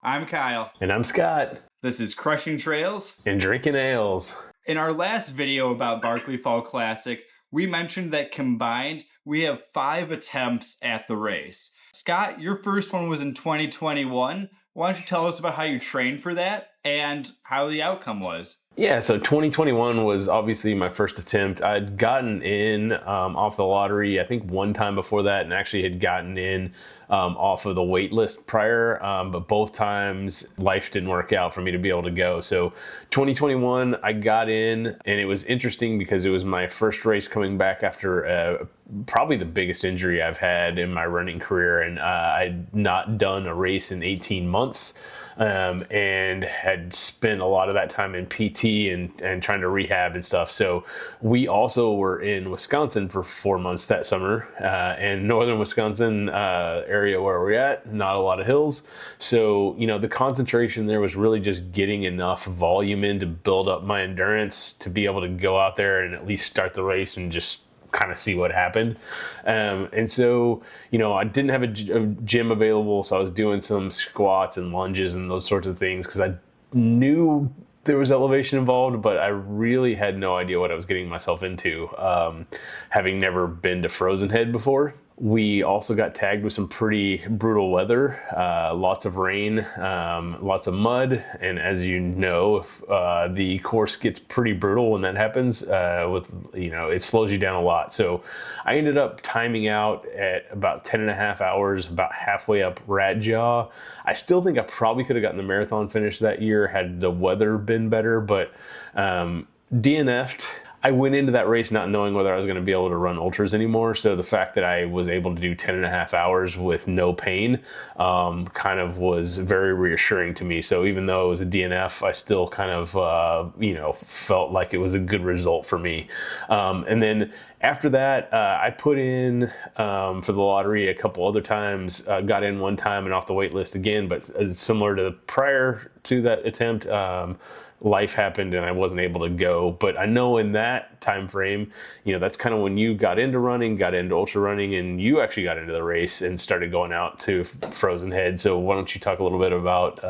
I'm Kyle. And I'm Scott. This is Crushing Trails And Drinking Ales. In our last video about Barkley Fall Classic, we mentioned that combined, we have 5 attempts at the race. Scott, your first one was in 2021. Why don't you tell us about how you trained for that and how the outcome was? Yeah, so 2021 was obviously my first attempt. I'd gotten in off the lottery, I think one time before that, and actually had gotten in off of the wait list prior, but both times life didn't work out for me to be able to go. So 2021, I got in, and it was interesting because it was my first race coming back after probably the biggest injury I've had in my running career, and I'd not done a race in 18 months. And had spent a lot of that time in PT and trying to rehab and stuff. So we also were in Wisconsin for 4 months that summer, and northern Wisconsin area where we're at, not a lot of hills. So, the concentration there was really just getting enough volume in to build up my endurance to be able to go out there and at least start the race and just kind of see what happened. And so, I didn't have a gym available, so I was doing some squats and lunges and those sorts of things because I knew there was elevation involved, but I really had no idea what I was getting myself into, having never been to Frozen Head before. We also got tagged with some pretty brutal weather, lots of rain, lots of mud, and as you know, if, the course gets pretty brutal when that happens. It slows you down a lot. So I ended up timing out at about 10 and a half hours, about halfway up Rat Jaw. I still think I probably could have gotten the marathon finish that year had the weather been better, but DNF'd. I went into that race not knowing whether I was going to be able to run ultras anymore. So the fact that I was able to do 10 and a half hours with no pain kind of was very reassuring to me. So even though it was a DNF, I still kind of, felt like it was a good result for me. And then after that, I put in for the lottery a couple other times, got in one time and off the wait list again, but similar to prior to that attempt, life happened and I wasn't able to go. But I know in that time frame, that's kind of when you got into running, got into ultra running, and you actually got into the race and started going out to Frozen Head. So why don't you talk a little bit about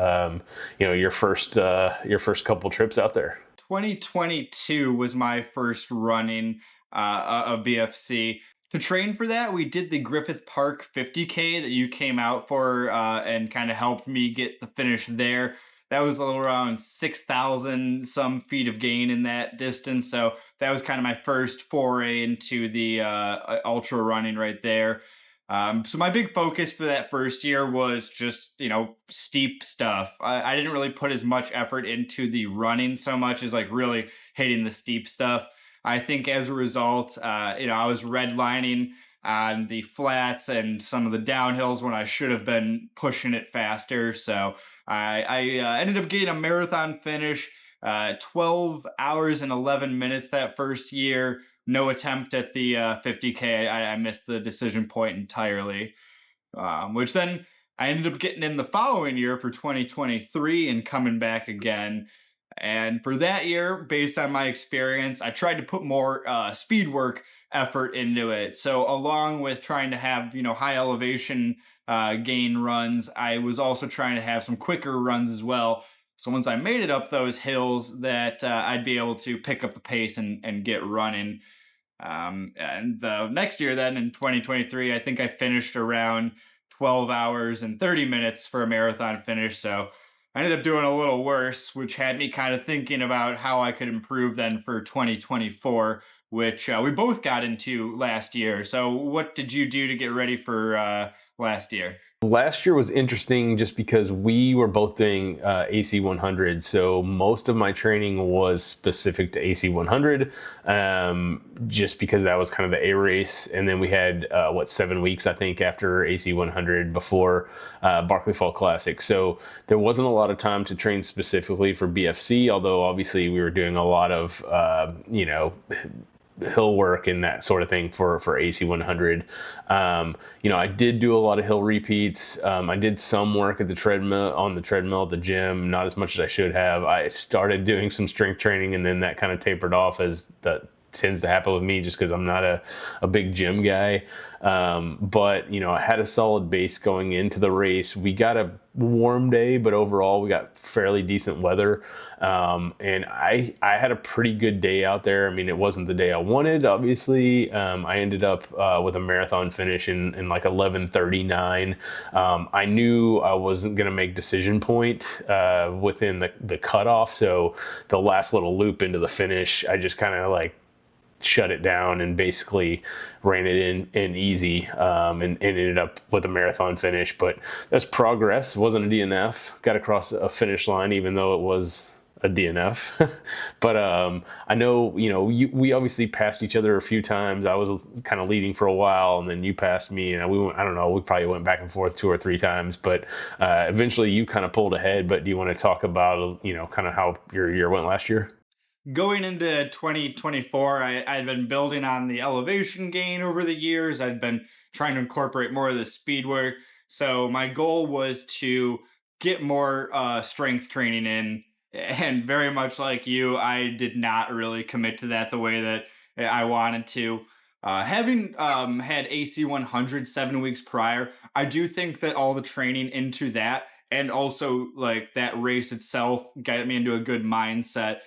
your first couple trips out there? 2022 was my first running of BFC. To train for that, we did the Griffith Park 50K that you came out for and kind of helped me get the finish there. That was a little around 6,000 some feet of gain in that distance. So that was kind of my first foray into the ultra running right there. So my big focus for that first year was just, steep stuff. I didn't really put as much effort into the running so much as like really hitting the steep stuff. I think as a result, I was redlining on the flats and some of the downhills when I should have been pushing it faster. So I ended up getting a marathon finish, 12 hours and 11 minutes that first year. No attempt at the 50K. I missed the decision point entirely, which then I ended up getting in the following year for 2023 and coming back again. And for that year, based on my experience, I tried to put more speed work effort into it. So along with trying to have, high elevation gain runs, I was also trying to have some quicker runs as well. So once I made it up those hills, that I'd be able to pick up the pace and get running. And the next year then in 2023, I think I finished around 12 hours and 30 minutes for a marathon finish. So I ended up doing a little worse, which had me kind of thinking about how I could improve then for 2024, which we both got into last year. So what did you do to get ready for last year? Last year was interesting just because we were both doing AC 100, so most of my training was specific to AC 100, just because that was kind of the A race, and then we had 7 weeks I think after AC 100 before Barkley Fall Classic, so there wasn't a lot of time to train specifically for BFC, although obviously we were doing a lot of hill work and that sort of thing for AC 100. I did do a lot of hill repeats. I did some work at the treadmill at the gym, not as much as I should have. I started doing some strength training and then that kind of tapered off as the tends to happen with me just because I'm not a big gym guy. But I had a solid base going into the race. We got a warm day, but overall we got fairly decent weather. And I had a pretty good day out there. I mean, it wasn't the day I wanted, obviously. I ended up with a marathon finish in like 11:39. I knew I wasn't going to make decision point within the cutoff. So the last little loop into the finish, I just kind of like shut it down and basically ran it in easy, and ended up with a marathon finish. But that's progress. It wasn't a DNF. Got across a finish line even though it was a DNF. But I know we obviously passed each other a few times. I was kind of leading for a while, and then you passed me, and I don't know, we probably went back and forth 2 or 3 times, but eventually you kind of pulled ahead. But do you want to talk about kind of how your year went last year? Going into 2024, I'd been building on the elevation gain over the years. I'd been trying to incorporate more of the speed work. So my goal was to get more strength training in. And very much like you, I did not really commit to that the way that I wanted to. Having had AC 100 7 weeks prior, I do think that all the training into that and also like that race itself got me into a good mindset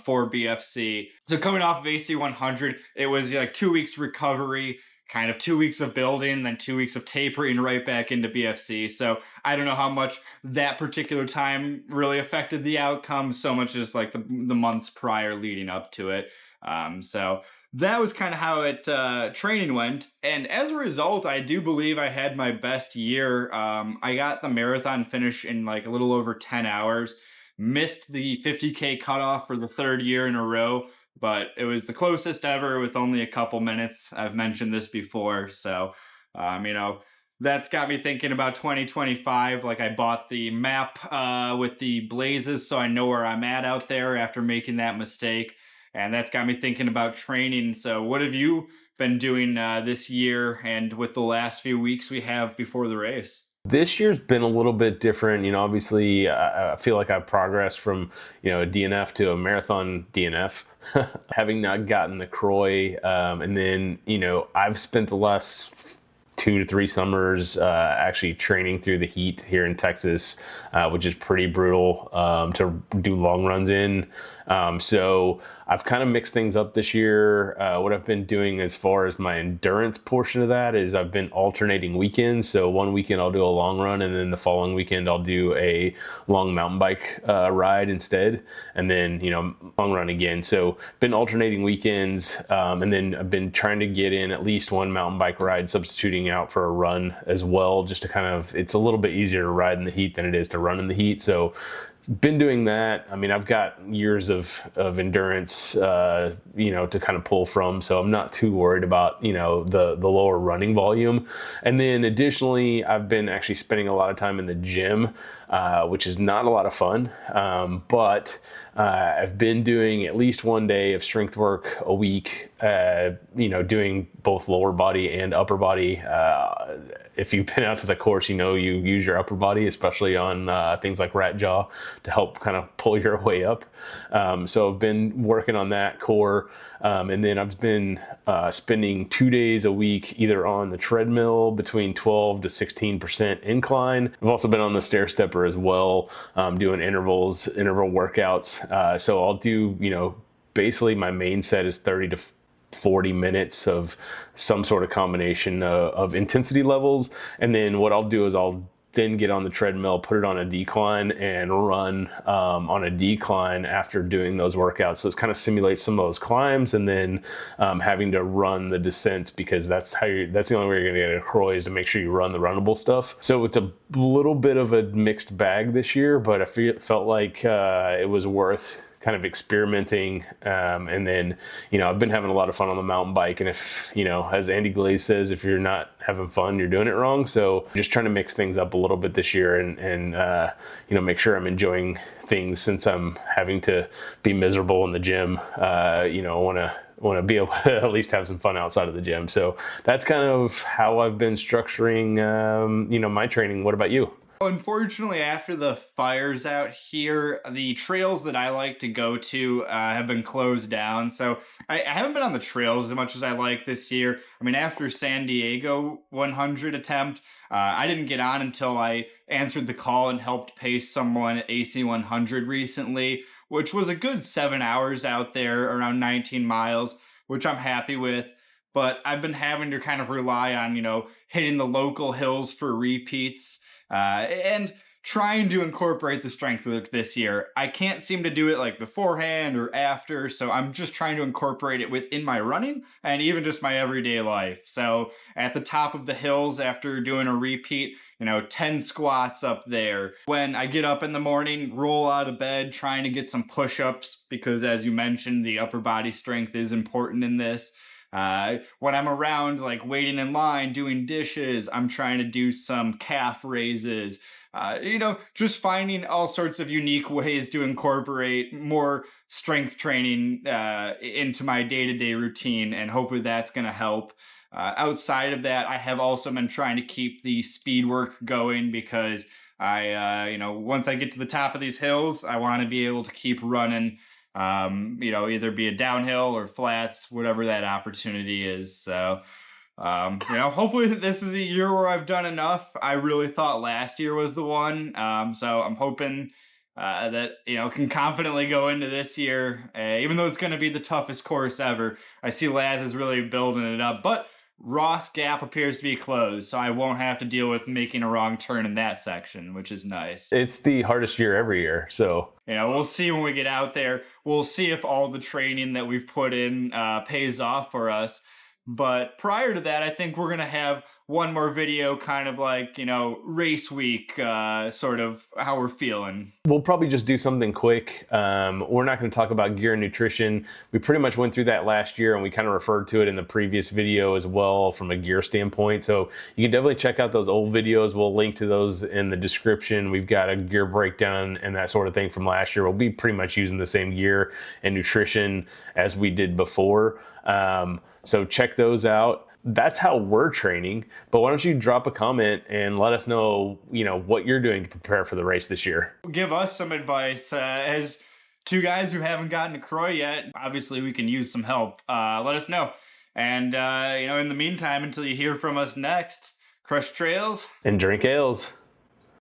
for BFC. So coming off of AC 100, it was like 2 weeks recovery, kind of 2 weeks of building, then 2 weeks of tapering right back into BFC. So I don't know how much that particular time really affected the outcome, so much as like the months prior leading up to it. So that was kind of how it training went, and as a result, I do believe I had my best year. I got the marathon finish in like a little over 10 hours, missed the 50K cutoff for the third year in a row, but it was the closest ever with only a couple minutes. I've mentioned this before. So, um, you know, that's got me thinking about 2025. Like, I bought the map with the blazes so I know where I'm at out there after making that mistake. And that's got me thinking about training. So, what have you been doing this year and with the last few weeks we have before the race? This year's been a little bit different. Obviously, I feel like I've progressed from, a DNF to a marathon DNF, having not gotten the Croix. And then, I've spent the last 2 to 3 summers actually training through the heat here in Texas, which is pretty brutal to do long runs in. So I've kind of mixed things up this year. What I've been doing as far as my endurance portion of that is I've been alternating weekends. So one weekend I'll do a long run, and then the following weekend I'll do a long mountain bike ride instead, and then long run again. So been alternating weekends, and then I've been trying to get in at least one mountain bike ride, substituting out for a run as well, just to kind of, it's a little bit easier to ride in the heat than it is to run in the heat. So been doing that. I mean, I've got years of endurance, to kind of pull from, so I'm not too worried about, the lower running volume. And then additionally, I've been actually spending a lot of time in the gym, which is not a lot of fun. But I've been doing at least one day of strength work a week, doing both lower body and upper body. If you've been out to the course, you use your upper body, especially on things like rat jaw, to help kind of pull your way up. So I've been working on that core. And then I've been spending 2 days a week either on the treadmill between 12 to 16% incline. I've also been on the stair stepper as well, doing interval workouts. So I'll do, basically my main set is 30 to 40 minutes of some sort of combination of intensity levels. And then what I'll do is I'll then get on the treadmill, put it on a decline, and run on a decline after doing those workouts. So it kind of simulates some of those climbs, and then having to run the descents, because that's the only way you're going to get a Croix, is to make sure you run the runnable stuff. So it's a little bit of a mixed bag this year, but I felt like it was worth kind of experimenting. And then, I've been having a lot of fun on the mountain bike. And if, as Andy Glaze says, if you're not having fun, you're doing it wrong. So just trying to mix things up a little bit this year, and make sure I'm enjoying things, since I'm having to be miserable in the gym. I want to be able to at least have some fun outside of the gym. So that's kind of how I've been structuring, my training. What about you? Unfortunately, after the fires out here, the trails that I like to go to have been closed down. So I haven't been on the trails as much as I like this year. I mean, after San Diego 100 attempt, I didn't get on until I answered the call and helped pace someone at AC 100 recently, which was a good 7 hours out there, around 19 miles, which I'm happy with. But I've been having to kind of rely on, hitting the local hills for repeats and trying to incorporate the strength work this year. I can't seem to do it like beforehand or after, so I'm just trying to incorporate it within my running and even just my everyday life. So at the top of the hills, after doing a repeat, 10 squats up there. When I get up in the morning, roll out of bed, trying to get some push ups, because as you mentioned, the upper body strength is important in this. When I'm around, like waiting in line, doing dishes, I'm trying to do some calf raises. Just finding all sorts of unique ways to incorporate more strength training into my day to day routine, and hopefully that's going to help. Outside of that, I have also been trying to keep the speed work going because once I get to the top of these hills, I want to be able to keep running, either be a downhill or flats, whatever that opportunity is. So, hopefully this is a year where I've done enough. I really thought last year was the one. So I'm hoping that, can confidently go into this year, even though it's going to be the toughest course ever. I see Laz is really building it up, but Ross Gap appears to be closed, so I won't have to deal with making a wrong turn in that section, which is nice. It's the hardest year every year, so we'll see when we get out there. We'll see if all the training that we've put in pays off for us. But prior to that, I think we're going to have one more video, kind of like, race week, sort of how we're feeling. We'll probably just do something quick. We're not going to talk about gear and nutrition. We pretty much went through that last year, and we kind of referred to it in the previous video as well from a gear standpoint. So you can definitely check out those old videos. We'll link to those in the description. We've got a gear breakdown and that sort of thing from last year. We'll be pretty much using the same gear and nutrition as we did before. So check those out. That's how we're training. But why don't you drop a comment and let us know, what you're doing to prepare for the race this year. Give us some advice. As two guys who haven't gotten to Croix yet, obviously we can use some help. Let us know. And, in the meantime, until you hear from us next, crush trails And drink ales.